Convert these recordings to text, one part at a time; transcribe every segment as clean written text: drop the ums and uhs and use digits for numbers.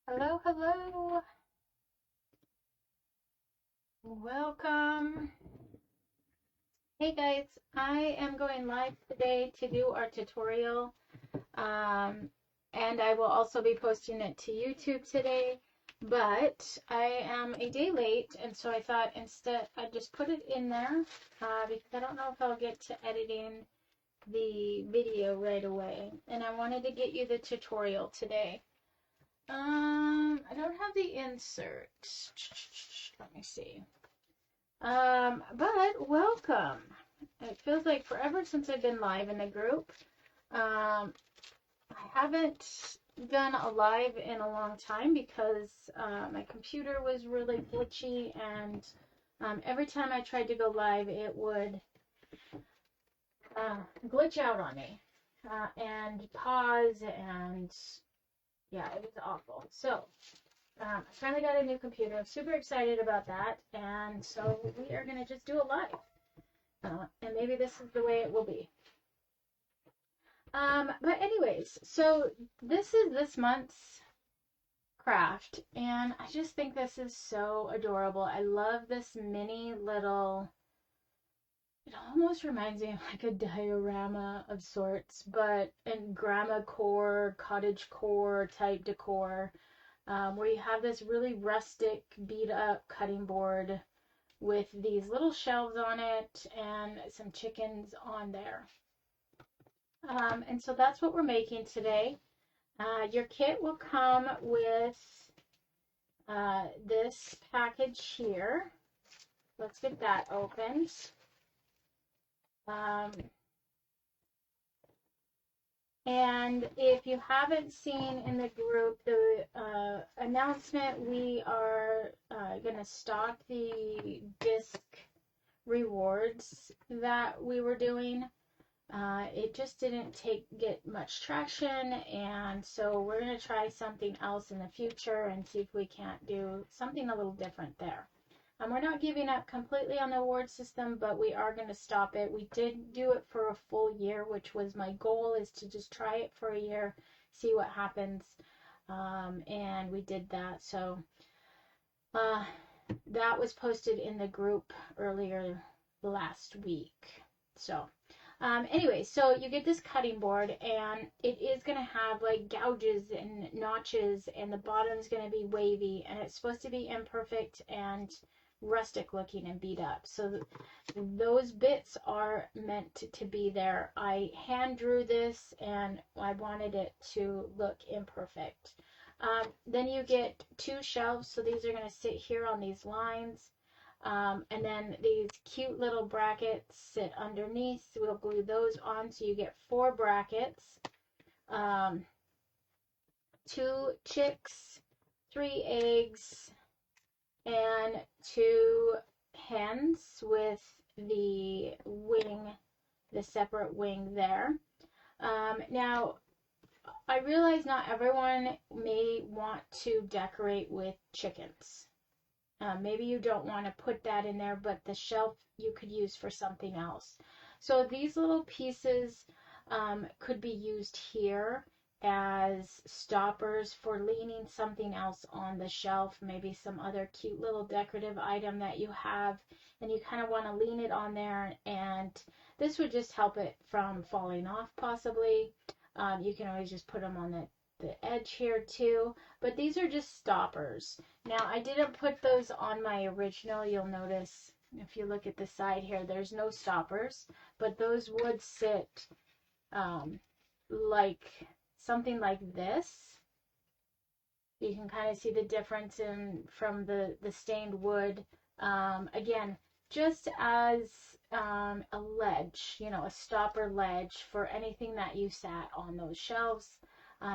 Hello, hello. Welcome. Hey guys, I am going live today to do our tutorial. Um, and I will also be posting it to YouTube today. But I am a day late, and so I thought instead I'd just put it in there because I don't know if I'll get to editing the video right away. And I wanted to get you the tutorial today. I don't have the insert. Let me see. But welcome. It feels like forever since I've been live in the group. I haven't done a live in a long time because my computer was really glitchy, and every time I tried to go live, it would glitch out on me and pause, and yeah, it was awful. So I finally got a new computer. I'm super excited about that, and so we are going to just do it live. And maybe this is the way it will be. But anyways, so this is this month's craft, and I just think this is so adorable. I love this mini little, it almost reminds me of like a diorama of sorts, but in grandma core, cottage core type decor, where you have this really rustic, beat up cutting board with these little shelves on it and some chickens on there. And so that's what we're making today. Your kit will come with this package here. Let's get that opened. And if you haven't seen in the group the announcement, we are going to stock the disc rewards that we were doing. It just didn't get much traction, and so we're going to try something else in the future and see if we can't do something a little different there. We're not giving up completely on the award system, but we are going to stop it. We did do it for a full year, which was my goal, is to just try it for a year, see what happens, and we did that. So that was posted in the group earlier last week. So anyway, so you get this cutting board, and it is going to have like gouges and notches, and the bottom is going to be wavy, and it's supposed to be imperfect and rustic looking and beat up. So those bits are meant to be there. I hand drew this, and I wanted it to look imperfect. Then you get two shelves, so these are going to sit here on these lines. And then these cute little brackets sit underneath. We'll glue those on, so you get 4 brackets, 2 chicks, 3 eggs, and 2 hens with the wing, the separate wing there. Now, I realize not everyone may want to decorate with chickens. Maybe you don't want to put that in there, but the shelf you could use for something else. So these little pieces could be used here as stoppers for leaning something else on the shelf, maybe some other cute little decorative item that you have, and you kind of want to lean it on there, and this would just help it from falling off possibly. You can always just put them on the edge here too, but these are just stoppers. Now, I didn't put those on my original. You'll notice if you look at the side here, there's no stoppers, but those would sit like something like this. You can kind of see the difference from the stained wood. Again, just as a ledge, a stopper ledge for anything that you sat on those shelves.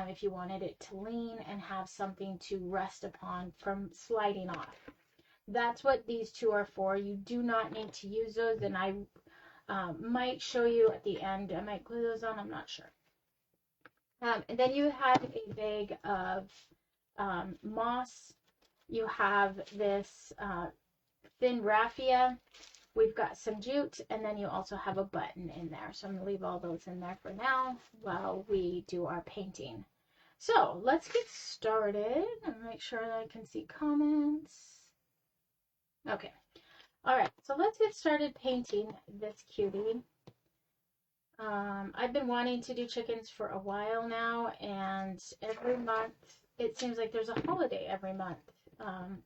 If you wanted it to lean and have something to rest upon from sliding off. That's what these two are for. You do not need to use those, and I might show you at the end. I might glue those on, I'm not sure. And then you have a bag of moss. You have this thin raffia. We've got some jute, and then you also have a button in there. So I'm going to leave all those in there for now while we do our painting. So let's get started and make sure that I can see comments. Okay. All right. So let's get started painting this cutie. I've been wanting to do chickens for a while now, and every month it seems like there's a holiday every month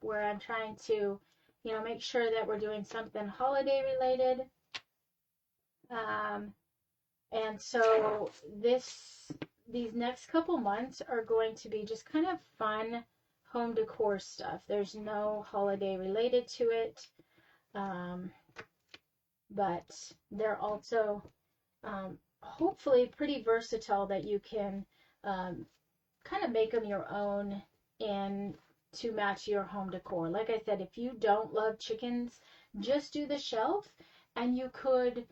where I'm trying to, make sure that we're doing something holiday related. And so these next couple months are going to be just kind of fun home decor stuff. There's no holiday related to it, but they're also hopefully pretty versatile that you can kind of make them your own and to match your home decor. Like I said, if you don't love chickens, just do the shelf, and you could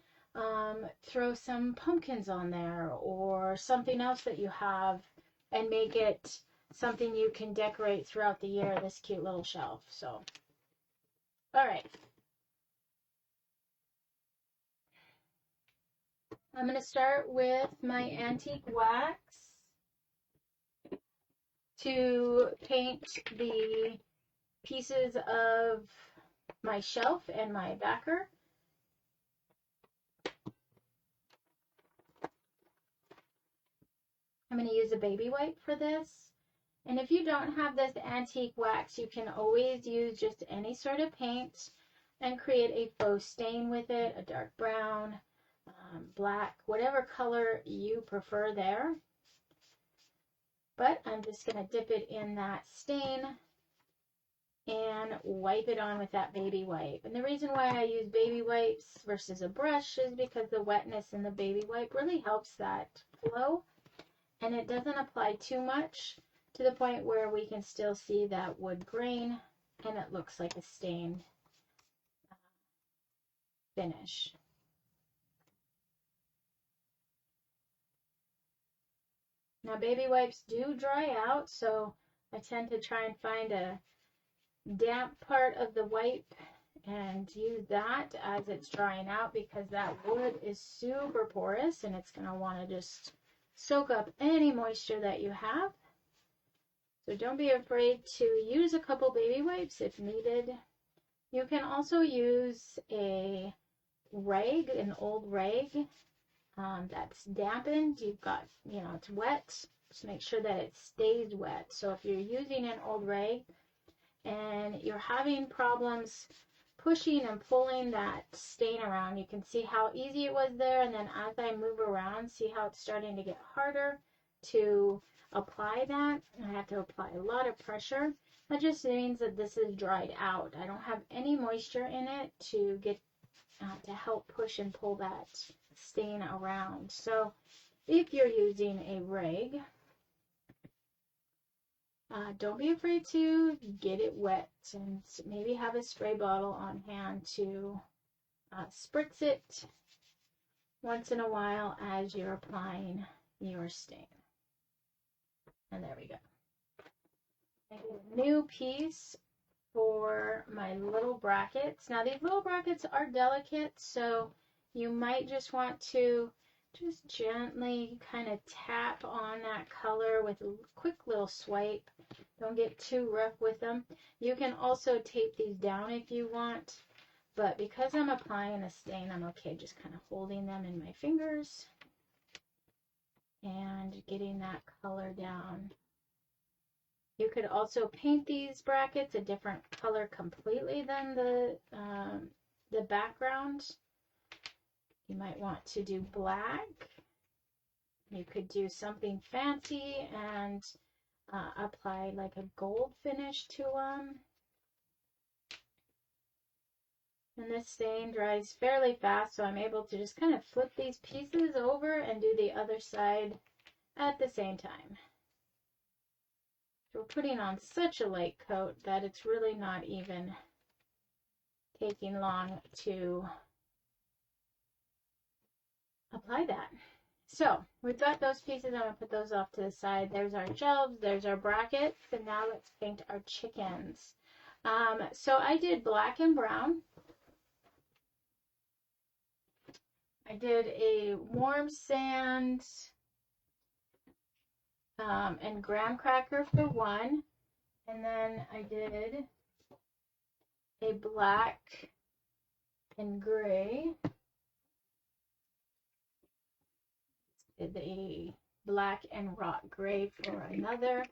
throw some pumpkins on there or something else that you have and make it something you can decorate throughout the year, this cute little shelf. So, all right. I'm going to start with my antique wax to paint the pieces of my shelf and my backer. I'm going to use a baby wipe for this. And if you don't have this antique wax, you can always use just any sort of paint and create a faux stain with it, a dark brown, black, whatever color you prefer there. But I'm just going to dip it in that stain and wipe it on with that baby wipe. And the reason why I use baby wipes versus a brush is because the wetness in the baby wipe really helps that flow, and it doesn't apply too much to the point where we can still see that wood grain and it looks like a stained finish. Now baby wipes do dry out, so I tend to try and find a damp part of the wipe and use that as it's drying out, because that wood is super porous and it's going to want to just soak up any moisture that you have. So don't be afraid to use a couple baby wipes if needed. You can also use a rag, an old rag that's dampened. You've got, it's wet. Just make sure that it stays wet. So if you're using an old rag and you're having problems pushing and pulling that stain around, you can see how easy it was there, and then as I move around, see how it's starting to get harder to apply that. I have to apply a lot of pressure. That just means that this is dried out. I don't have any moisture in it to get to help push and pull that stain around. So if you're using a rag, don't be afraid to get it wet, and maybe have a spray bottle on hand to spritz it once in a while as you're applying your stain. And there we go. I get a new piece for my little brackets. Now these little brackets are delicate, so you might just want to just gently kind of tap on that color with a quick little swipe. Don't get too rough with them. You can also tape these down if you want, but because I'm applying a stain, I'm okay just kind of holding them in my fingers and getting that color down. You could also paint these brackets a different color completely than the background. You might want to do black. You could do something fancy and apply like a gold finish to them. And this stain dries fairly fast, so I'm able to just kind of flip these pieces over and do the other side at the same time. So we're putting on such a light coat that it's really not even taking long to apply that. So we've got those pieces. I'm going to put those off to the side. There's our shelves, there's our brackets, and now let's paint our chickens. So I did black and brown. I did a warm sand and graham cracker for one. And then I did a black and gray. Did a black and rock gray for another.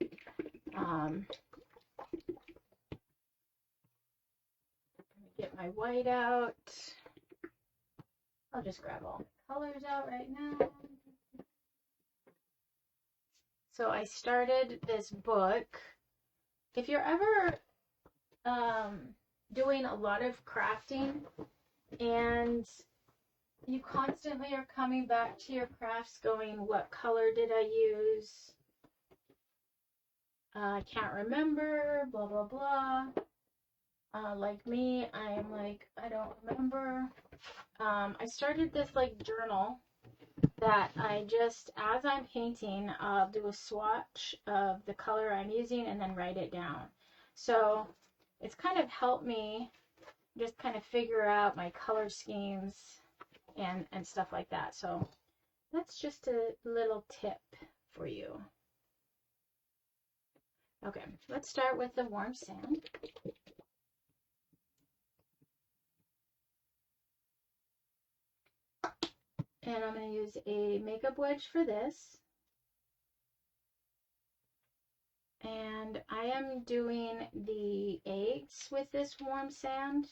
Get my white out. I'll just grab all the colors out right now. So I started this book. If you're ever doing a lot of crafting and you constantly are coming back to your crafts going, what color did I use? I can't remember, blah, blah, blah. Like me, I am like, I don't remember. I started this like journal that I just, as I'm painting, I'll do a swatch of the color I'm using and then write it down. So it's kind of helped me just kind of figure out my color schemes and stuff like that. So that's just a little tip for you. Okay, let's start with the warm sand. And I'm going to use a makeup wedge for this. And I am doing the eggs with this warm sand.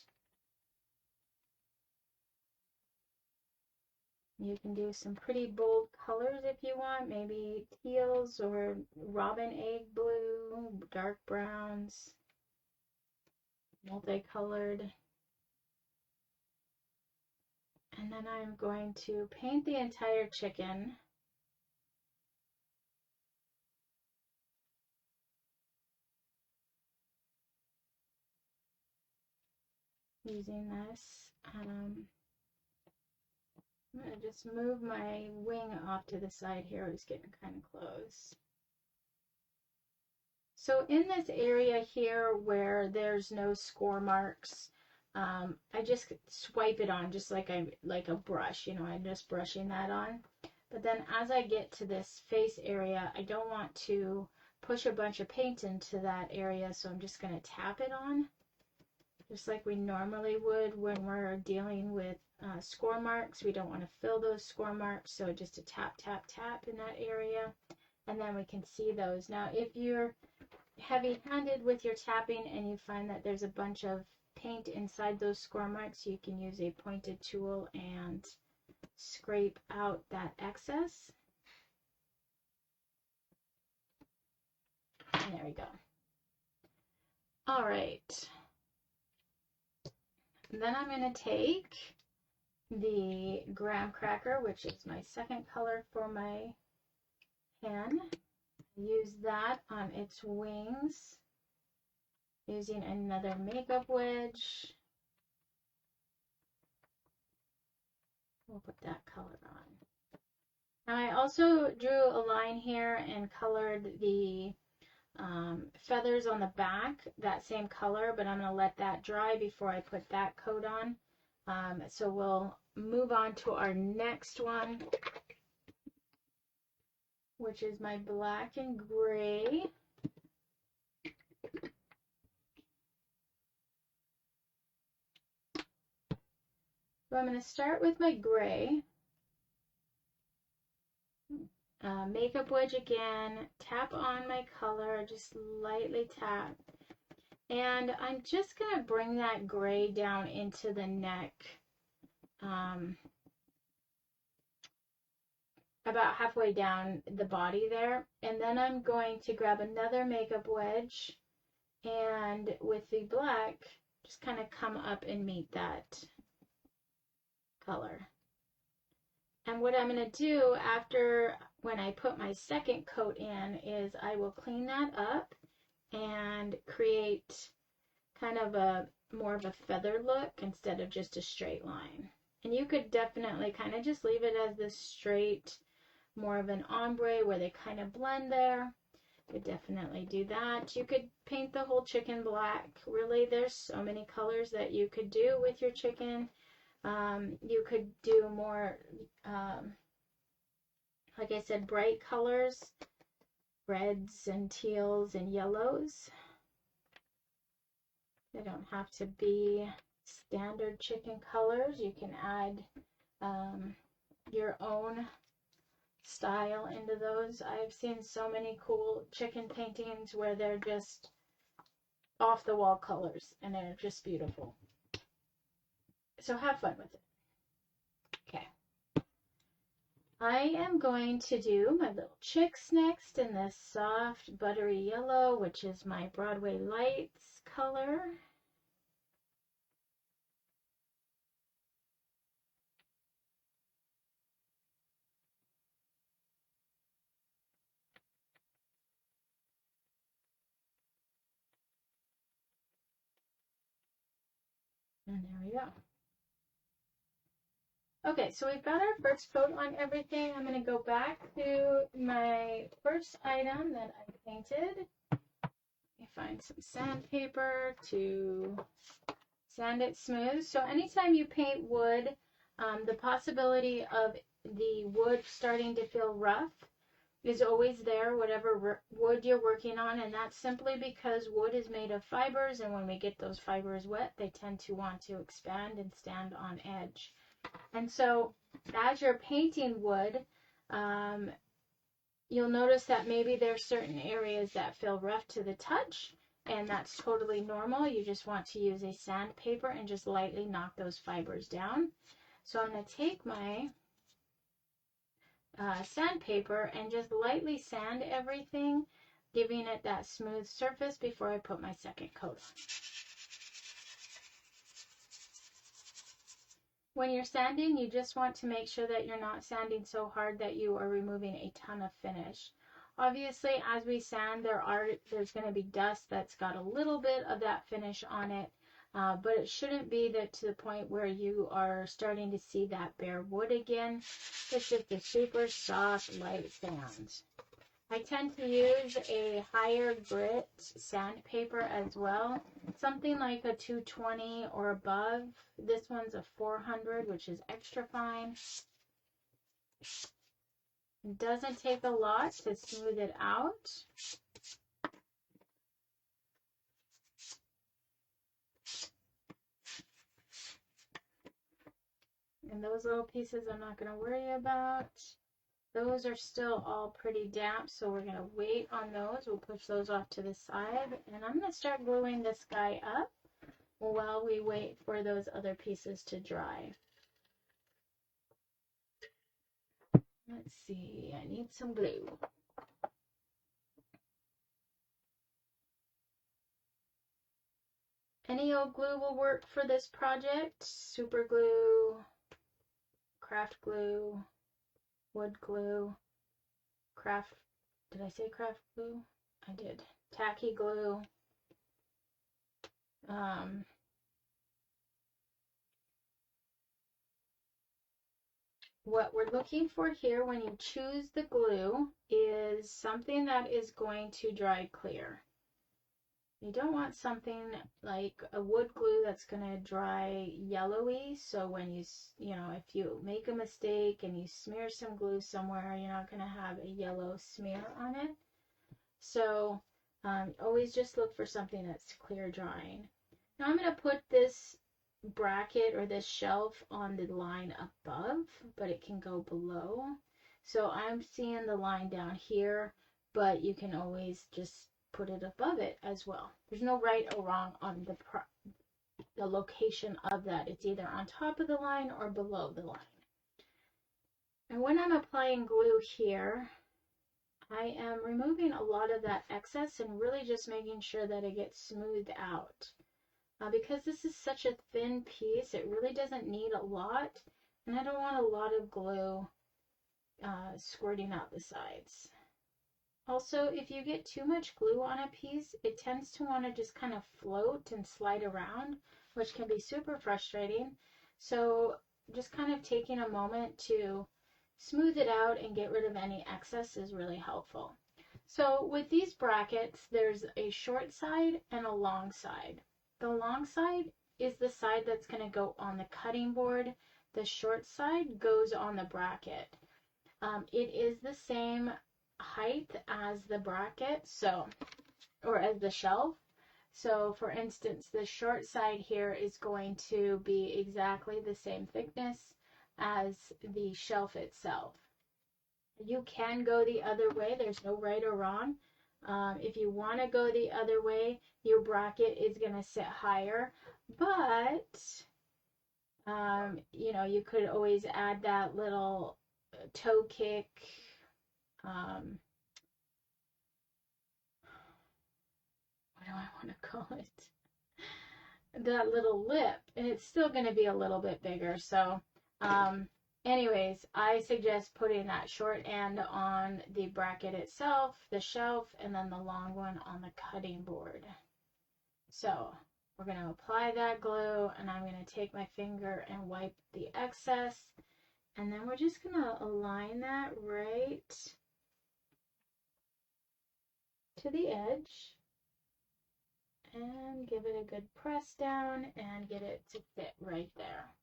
You can do some pretty bold colors if you want, maybe teals or robin egg blue, dark browns, multicolored. And then I'm going to paint the entire chicken. Using this. I'm going to just move my wing off to the side here. It's getting kind of close. So in this area here where there's no score marks, I just swipe it on just like a brush, you know, I'm just brushing that on. But then as I get to this face area, I don't want to push a bunch of paint into that area, so I'm just going to tap it on, just like we normally would when we're dealing with score marks. We don't want to fill those score marks, so just a tap, tap, tap in that area, and then we can see those. Now, if you're heavy-handed with your tapping and you find that there's a bunch of paint inside those score marks, you can use a pointed tool and scrape out that excess. And there we go. All right. And then I'm going to take the graham cracker, which is my second color for my pen. Use that on its wings, using another makeup wedge. We'll put that color on. Now I also drew a line here and colored the feathers on the back that same color, but I'm going to let that dry before I put that coat on. So we'll move on to our next one, which is my black and gray. So I'm going to start with my gray. Makeup wedge again, tap on my color, just lightly tap. And I'm just going to bring that gray down into the neck. About halfway down the body there, and then I'm going to grab another makeup wedge and with the black just kind of come up and meet that color. And what I'm going to do after, when I put my second coat in, is I will clean that up and create kind of a more of a feather look instead of just a straight line. And you could definitely kind of just leave it as this straight, more of an ombre where they kind of blend there. Could definitely do that. You could paint the whole chicken black. Really, there's so many colors that you could do with your chicken. You could do more, like I said, bright colors, reds and teals and yellows. They don't have to be standard chicken colors. You can add your own style into those. I've seen so many cool chicken paintings where they're just off the wall colors and they're just beautiful. So have fun with it. Okay. I am going to do my little chicks next in this soft buttery yellow, which is my Broadway Lights color. And there we go. Okay, so we've got our first coat on everything. I'm going to go back to my first item that I painted. Let me find some sandpaper to sand it smooth. So anytime you paint wood, the possibility of the wood starting to feel rough is always there, whatever wood you're working on, and that's simply because wood is made of fibers, and when we get those fibers wet, they tend to want to expand and stand on edge. And so as you're painting wood, you'll notice that maybe there's certain areas that feel rough to the touch, and that's totally normal. You just want to use a sandpaper and just lightly knock those fibers down. So I'm going to take my sandpaper and just lightly sand everything, giving it that smooth surface before I put my second coat on. When you're sanding, you just want to make sure that you're not sanding so hard that you are removing a ton of finish. Obviously, as we sand, there's going to be dust that's got a little bit of that finish on it, but it shouldn't be that to the point where you are starting to see that bare wood again. It's just a super soft, light sand. I tend to use a higher grit sandpaper as well, something like a 220 or above. This one's a 400, which is extra fine. It doesn't take a lot to smooth it out. And those little pieces I'm not going to worry about. Those are still all pretty damp, so we're going to wait on those. We'll push those off to the side. And I'm going to start gluing this guy up while we wait for those other pieces to dry. Let's see, I need some glue. Any old glue will work for this project. Super glue, craft glue, wood glue, did I say craft glue? I did. Tacky glue. What we're looking for here when you choose the glue is something that is going to dry clear. You don't want something like a wood glue that's going to dry yellowy. So when if you make a mistake and you smear some glue somewhere, you're not going to have a yellow smear on it. So always just look for something that's clear drying. Now I'm going to put this bracket or this shelf on the line above, but it can go below. So I'm seeing the line down here, but you can always just put it above it as well. There's no right or wrong on the location of that. It's either on top of the line or below the line. And when I'm applying glue here, I am removing a lot of that excess and really just making sure that it gets smoothed out. Because this is such a thin piece, it really doesn't need a lot, and I don't want a lot of glue squirting out the sides. Also, if you get too much glue on a piece, it tends to want to just kind of float and slide around, which can be super frustrating. So just kind of taking a moment to smooth it out and get rid of any excess is really helpful. So with these brackets, there's a short side and a long side. The long side is the side that's going to go on the cutting board. The short side goes on the bracket. It is the same height as the bracket, so, or as the shelf. So for instance, the short side here is going to be exactly the same thickness as the shelf itself. You can go the other way. There's no right or wrong. If you want to go the other way, your bracket is going to sit higher, but you know, you could always add that little toe kick, what do I want to call it? That little lip, and it's still going to be a little bit bigger. So, anyways, I suggest putting that short end on the bracket itself, the shelf, and then the long one on the cutting board. So we're going to apply that glue, and I'm going to take my finger and wipe the excess, and then we're just going to align that right to the edge and give it a good press down and get it to fit right there.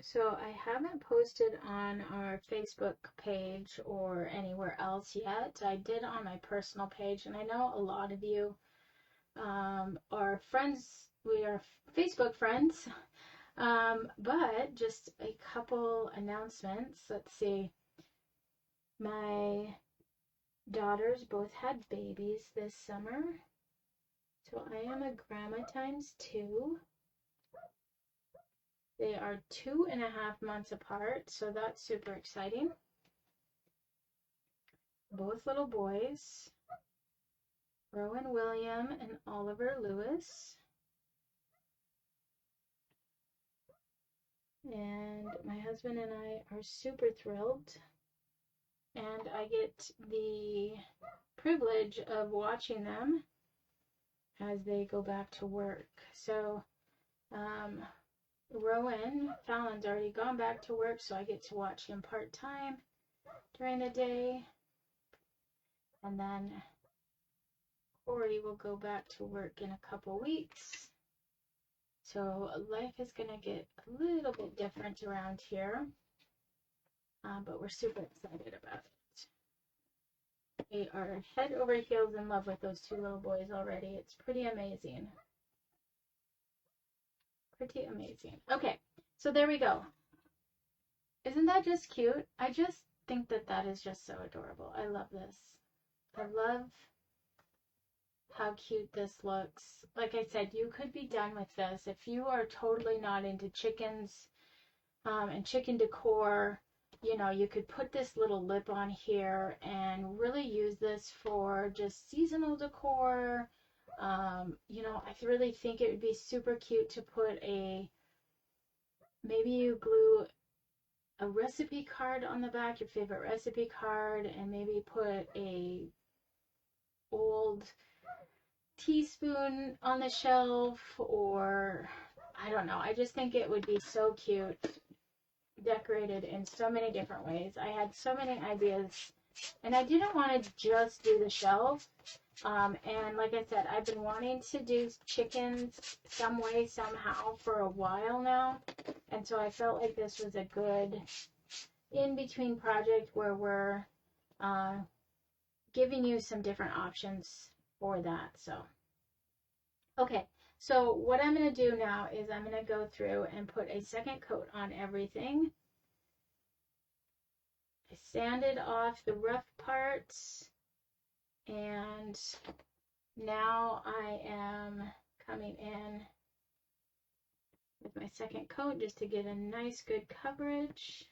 So I haven't posted on our Facebook page or anywhere else yet. I did on my personal page, and I know a lot of you are friends. We are Facebook friends. But just a couple announcements. Let's see. My daughters both had babies this summer. So I am a grandma times 2. They are 2.5 months apart, so that's super exciting. Both little boys, Rowan William and Oliver Lewis. And my husband and I are super thrilled. And I get the privilege of watching them as they go back to work. So, Rowan Fallon's already gone back to work, so I get to watch him part-time during the day. And then Corey will go back to work in a couple weeks. So life is going to get a little bit different around here. But we're super excited about it. We are head over heels in love with those 2 little boys already. It's pretty amazing. Pretty amazing. Okay, so there we go. Isn't that just cute? I just think that that is just so adorable. I love this. I love how cute this looks. Like I said, you could be done with this. If you are totally not into chickens and chicken decor, you know, you could put this little lip on here and really use this for just seasonal decor. You know, I really think it would be super cute to put maybe you glue a recipe card on the back, your favorite recipe card, and maybe put a old teaspoon on the shelf, or I don't know. I just think it would be so cute, decorated in so many different ways. I had so many ideas, and I didn't want to just do the shelf. And like I said, I've been wanting to do chickens some way, somehow for a while now. And so I felt like this was a good in-between project where we're giving you some different options for that. So, okay. So what I'm going to do now is I'm going to go through and put a second coat on everything. I sanded off the rough parts, and now I am coming in with my second coat just to get a nice good coverage.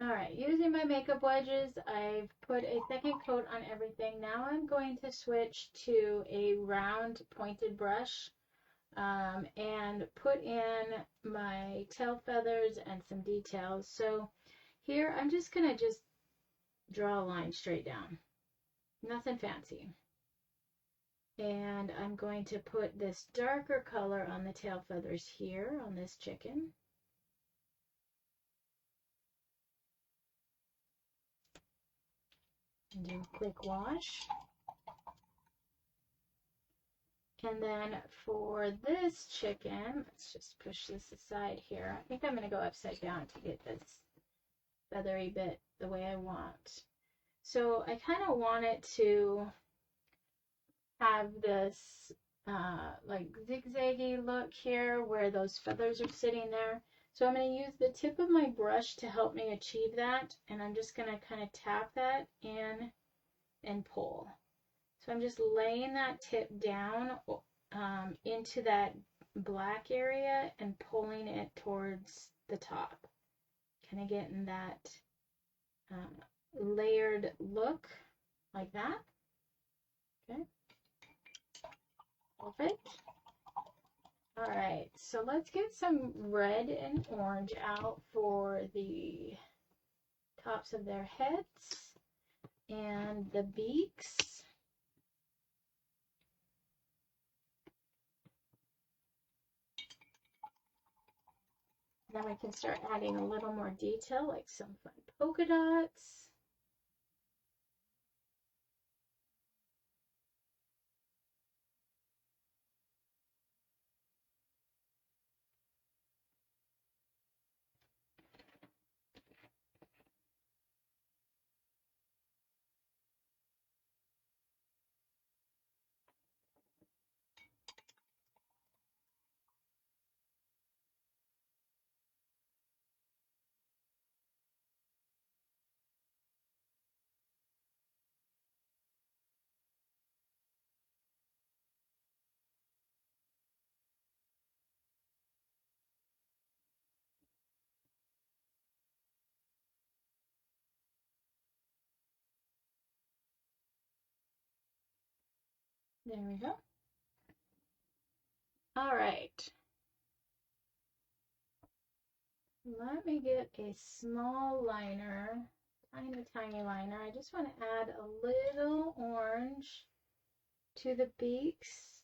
Alright, using my makeup wedges, I've put a second coat on everything. Now I'm going to switch to a round pointed brush and put in my tail feathers and some details. So here I'm just going to draw a line straight down. Nothing fancy. And I'm going to put this darker color on the tail feathers here on this chicken. And do a quick wash. And then for this chicken, let's just push this aside here. I think I'm going to go upside down to get this feathery bit the way I want. So I kind of want it to have this like zigzaggy look here where those feathers are sitting there. So I'm going to use the tip of my brush to help me achieve that. And I'm just going to kind of tap that in and pull. So I'm just laying that tip down into that black area and pulling it towards the top. Kind of getting that layered look like that. Okay. Perfect. All right, so let's get some red and orange out for the tops of their heads and the beaks. Then we can start adding a little more detail, like some fun polka dots. There we go. All right. Let me get a small liner, tiny liner. I just want to add a little orange to the beaks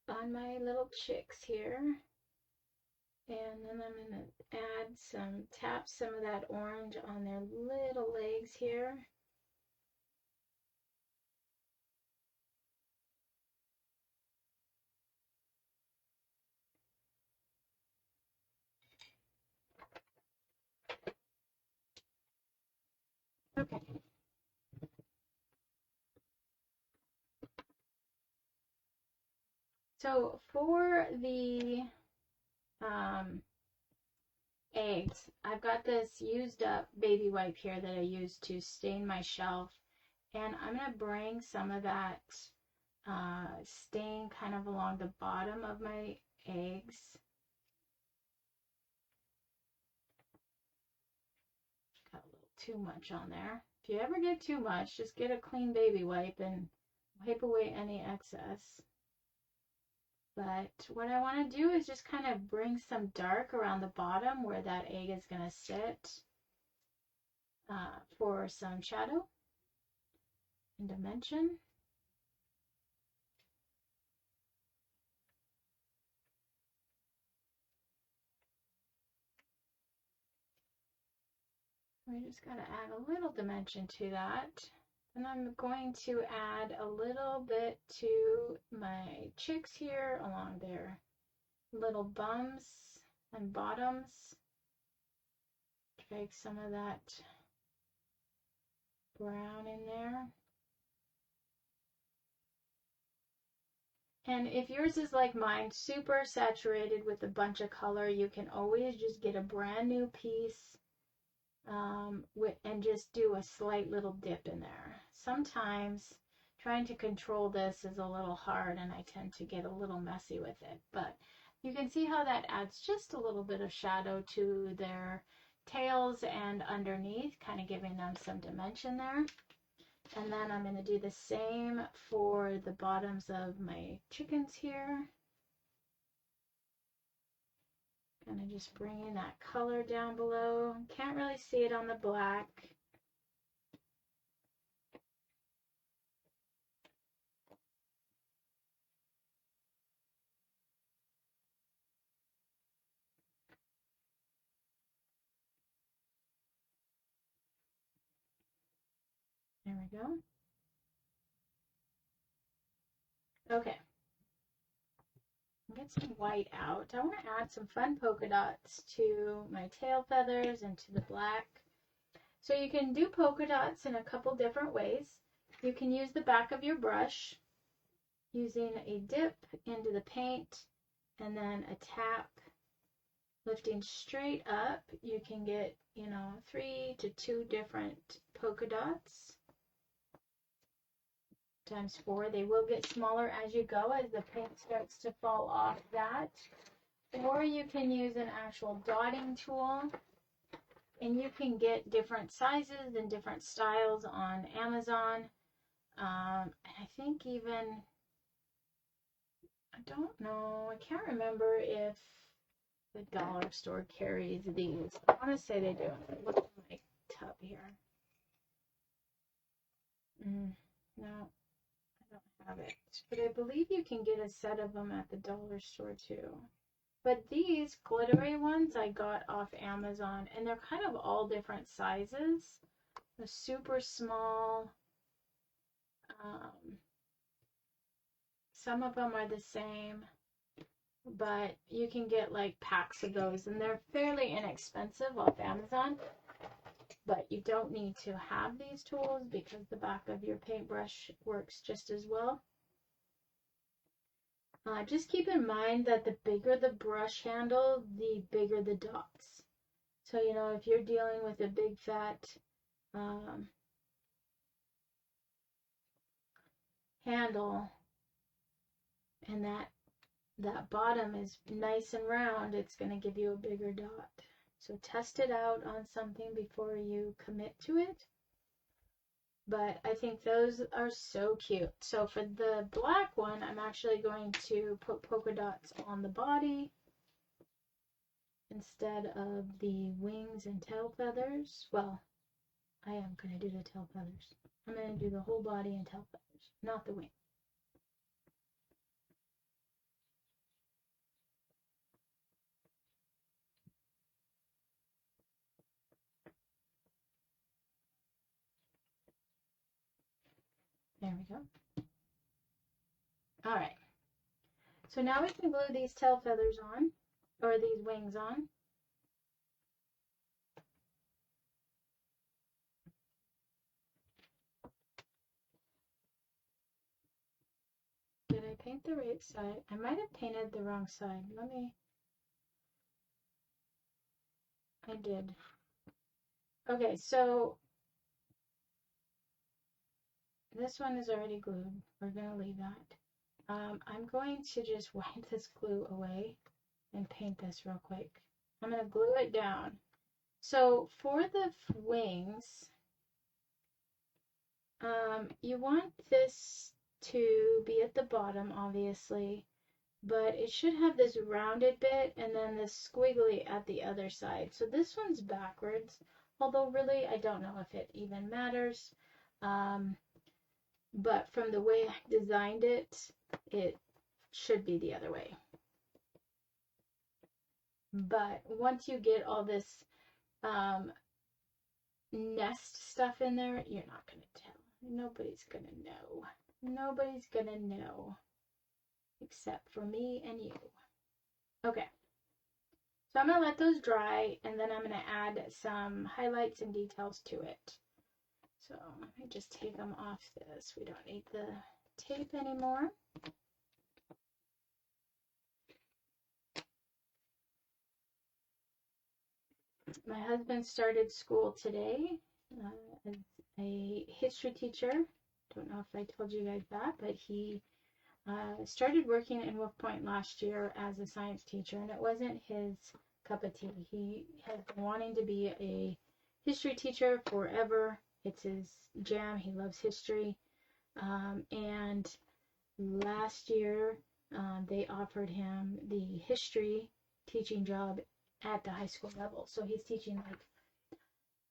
on my little chicks here. And then I'm going to add tap some of that orange on their little legs here. Okay. So for the eggs, I've got this used up baby wipe here that I used to stain my shelf, and I'm going to bring some of that stain kind of along the bottom of my eggs. Got a little too much on there. If you ever get too much, just get a clean baby wipe and wipe away any excess. But what I want to do is just kind of bring some dark around the bottom where that egg is going to sit for some shadow and dimension. We just got to add a little dimension to that. And I'm going to add a little bit to my chicks here along their little bums and bottoms. Drag some of that brown in there. And if yours is like mine, super saturated with a bunch of color, you can always just get a brand new piece and just do a slight little dip in there. Sometimes trying to control this is a little hard and I tend to get a little messy with it, but You can see how that adds just a little bit of shadow to their tails and underneath, kind of giving them some dimension there. And then I'm going to do the same for the bottoms of my chickens here. Kind of just bringing that color down below. Can't really see it on the black. There we go. Okay. Get some white out. I want to add some fun polka dots to my tail feathers and to the black. So you can do polka dots in a couple different ways. You can use the back of your brush using a dip into the paint and then a tap. Lifting straight up, you can get, 3 to 2 different polka dots. Times 4. They will get smaller as you go as the paint starts to fall off that. Or you can use an actual dotting tool, and you can get different sizes and different styles on Amazon. I think even, I don't know, I can't remember if the dollar store carries these. I want to say they do. Look at my tub here. No. I don't have it, but I believe you can get a set of them at the dollar store too. But these glittery ones I got off Amazon, and they're kind of all different sizes. The super small. Some of them are the same, but you can get like packs of those, and they're fairly inexpensive off Amazon. But you don't need to have these tools because the back of your paintbrush works just as well. Just keep in mind that the bigger the brush handle, the bigger the dots. So, if you're dealing with a big fat handle and that bottom is nice and round, it's going to give you a bigger dot. So test it out on something before you commit to it. But I think those are so cute. So for the black one, I'm actually going to put polka dots on the body instead of the wings and tail feathers. Well, I am going to do the tail feathers. I'm going to do the whole body and tail feathers, not the wing. There we go. All right. So now we can glue these tail feathers on, or these wings on. Did I paint the right side? I might have painted the wrong side. I did. Okay, so this one is already glued. We're going to leave that. I'm going to just wipe this glue away and paint this real quick. I'm going to glue it down. So for the wings, you want this to be at the bottom, obviously, but it should have this rounded bit and then this squiggly at the other side. So this one's backwards, although really I don't know if it even matters. But from the way I designed it, it should be the other way. But once you get all this nest stuff in there, you're not going to tell. Nobody's going to know. Nobody's going to know except for me and you. Okay. So I'm going to let those dry, and then I'm going to add some highlights and details to it. So let me just take them off this. We don't need the tape anymore. My husband started school today as a history teacher. Don't know if I told you guys that, but he started working in Wolf Point last year as a science teacher, and it wasn't his cup of tea. He has been wanting to be a history teacher forever. It's his jam. He loves history. And last year, they offered him the history teaching job at the high school level. So he's teaching like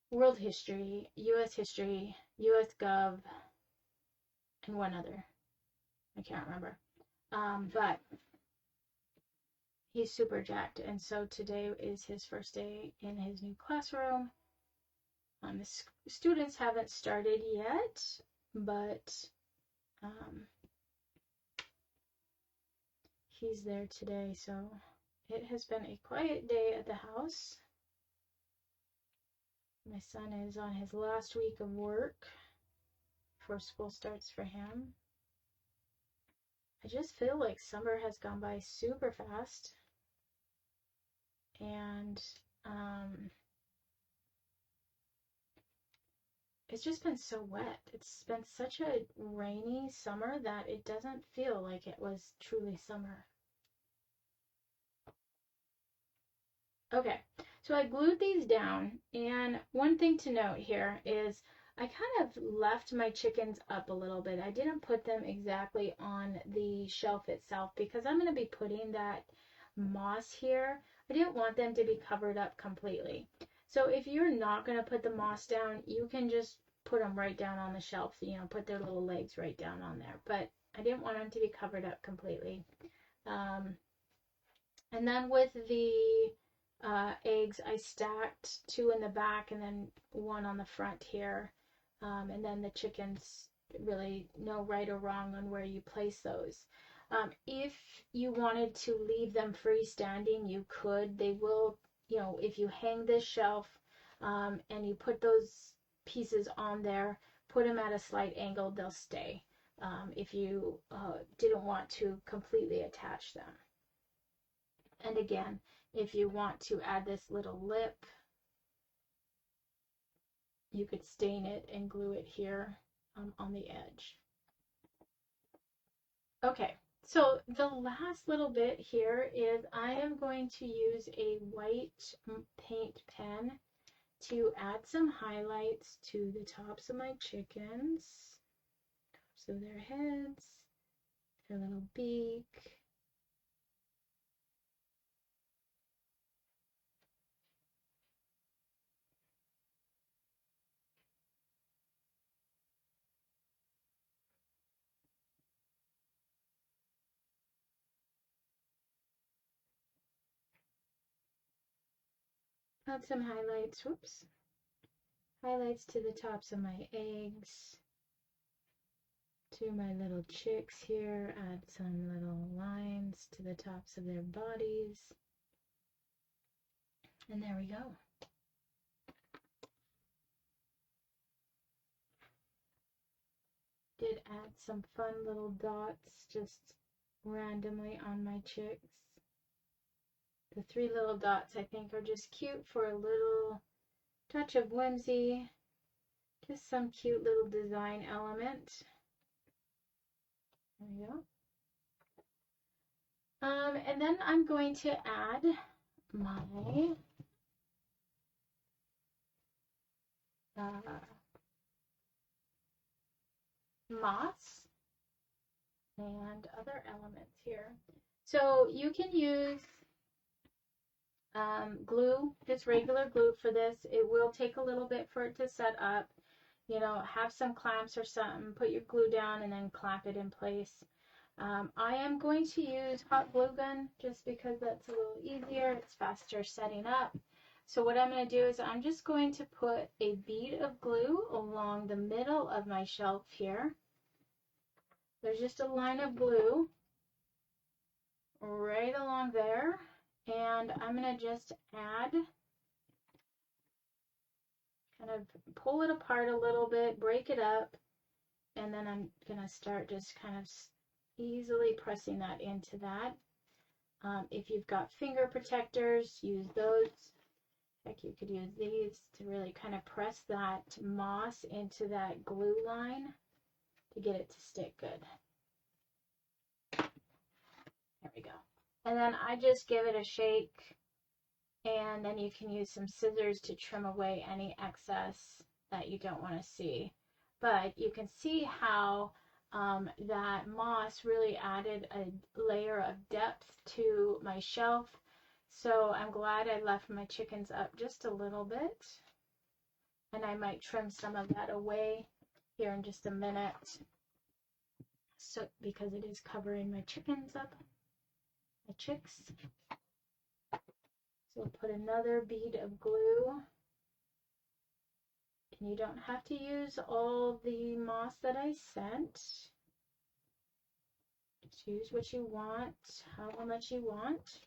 world history, U.S. history, U.S. Gov, and one other. I can't remember. But he's super jacked. And so today is his first day in his new classroom. The students haven't started yet, but he's there today. So it has been a quiet day at the house. My son is on his last week of work before school starts for him. I just feel like summer has gone by super fast. And it's just been so wet. It's been such a rainy summer that it doesn't feel like it was truly summer. Okay, so I glued these down, and one thing to note here is I kind of left my chickens up a little bit. I didn't put them exactly on the shelf itself because I'm going to be putting that moss here. I didn't want them to be covered up completely. So if you're not going to put the moss down, you can just put them right down on the shelf, you know, put their little legs right down on there. But I didn't want them to be covered up completely. And then with the eggs, I stacked 2 in the back and then 1 on the front here. And then the chickens, really no right or wrong on where you place those. If you wanted to leave them freestanding, you could. They will, you know, if you hang this shelf and you put those pieces on there, put them at a slight angle, they'll stay. If you didn't want to completely attach them. And again, if you want to add this little lip, you could stain it and glue it here on the edge. Okay, so the last little bit here is I am going to use a white paint pen to add some highlights to the tops of my chickens. So their heads, their little beak. Add some highlights, whoops. Highlights to the tops of my eggs. To my little chicks here, add some little lines to the tops of their bodies. And there we go. Did add some fun little dots just randomly on my chicks. The 3 little dots I think are just cute for a little touch of whimsy. Just some cute little design element. There we go. And then I'm going to add my moss and other elements here. So you can use glue, just regular glue for this. It will take a little bit for it to set up. You know, have some clamps or something, put your glue down and then clamp it in place. I am going to use hot glue gun just because that's a little easier. It's faster setting up. So what I'm going to do is I'm just going to put a bead of glue along the middle of my shelf here. There's just a line of glue right along there. And I'm going to just add, kind of pull it apart a little bit, break it up, and then I'm going to start just kind of easily pressing that into that. If you've got finger protectors, use those. Heck, you could use these to really kind of press that moss into that glue line to get it to stick good. And then I just give it a shake, and then you can use some scissors to trim away any excess that you don't want to see. But you can see how that moss really added a layer of depth to my shelf. So I'm glad I left my chickens up just a little bit. And I might trim some of that away here in just a minute. So because it is covering my chickens up, my chicks. So we'll put another bead of glue. And you don't have to use all the moss that I sent. Just use what you want, how much you want.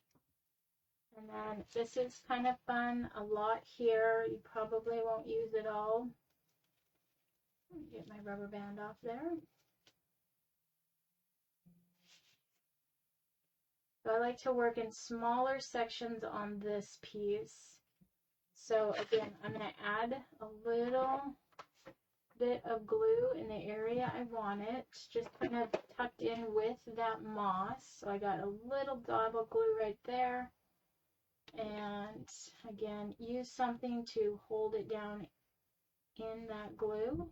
And then this is kind of fun, a lot here. You probably won't use it all. Get my rubber band off there. So I like to work in smaller sections on this piece. So again, I'm going to add a little bit of glue in the area I want it, just kind of tucked in with that moss. So I got a little dab of glue right there. And again, use something to hold it down in that glue.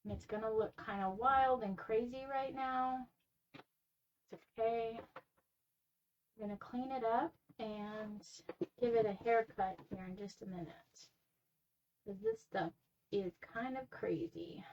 And it's going to look kind of wild and crazy right now. It's okay. I'm going to clean it up and give it a haircut here in just a minute. Because this stuff is kind of crazy.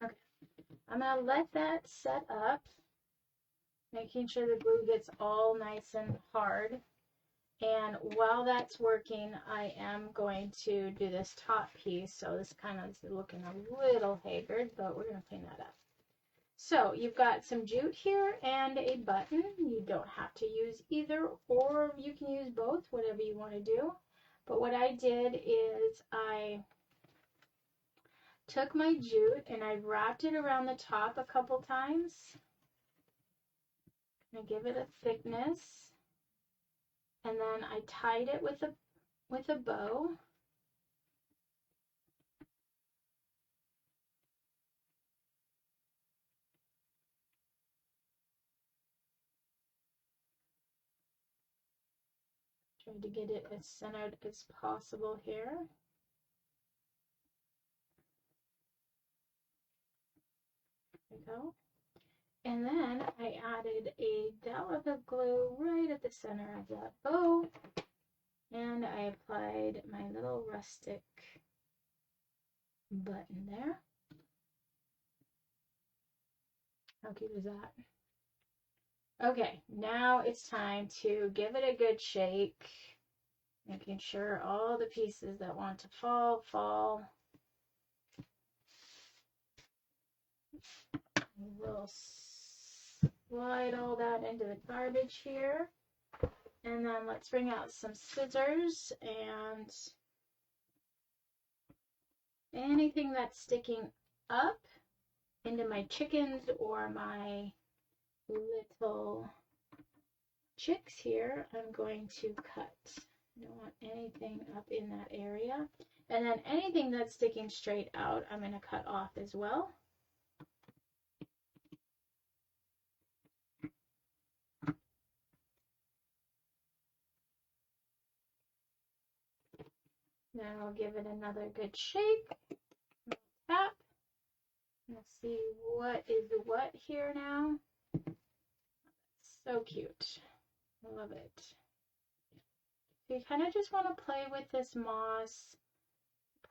Okay, I'm going to let that set up, making sure the glue gets all nice and hard. And while that's working, I am going to do this top piece. So this kind of is looking a little haggard, but we're going to clean that up. So you've got some jute here and a button. You don't have to use either, or you can use both, whatever you want to do. But what I did is I took my jute and I wrapped it around the top a couple times. And give it a thickness. And then I tied it with a bow. Try to get it as centered as possible here. There we go. And then I added a dollop of glue right at the center of that bow. And I applied my little rustic button there. How cute is that? Okay, now it's time to give it a good shake, making sure all the pieces that want to fall. We'll slide all that into the garbage here. And then let's bring out some scissors, and anything that's sticking up into my chickens or my little chicks here, I'm going to cut. I don't want anything up in that area. And then anything that's sticking straight out, I'm going to cut off as well. Then I'll give it another good shake, tap, Let's see what is what here now. So cute. I love it. So you kind of just want to play with this moss,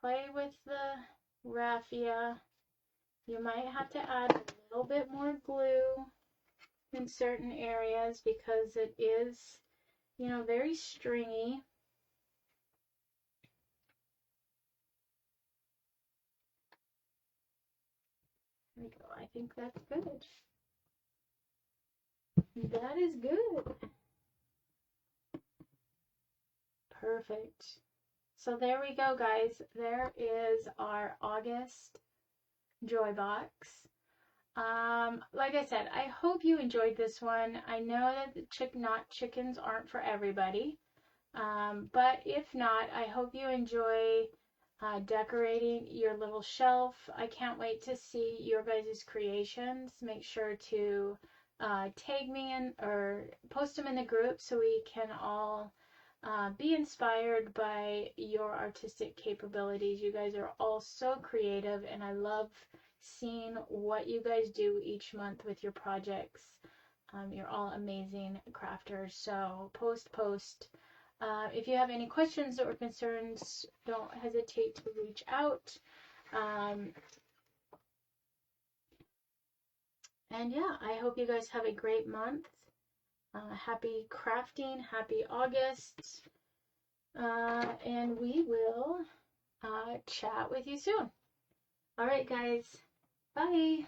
play with the raffia. You might have to add a little bit more glue in certain areas because it is, you know, very stringy. There we go. I think that's good. That is good. Perfect. So there we go, guys. There is our August Joy Box. Like I said, I hope you enjoyed this one. I know that the knot chickens aren't for everybody. But if not, I hope you enjoy decorating your little shelf. I can't wait to see your guys' creations. Make sure to tag me in or post them in the group so we can all be inspired by your artistic capabilities. You guys are all so creative, and I love seeing what you guys do each month with your projects. You're all amazing crafters, so post. If you have any questions or concerns, don't hesitate to reach out. And yeah, I hope you guys have a great month. Happy crafting, happy August. And we will chat with you soon. All right, guys. Bye.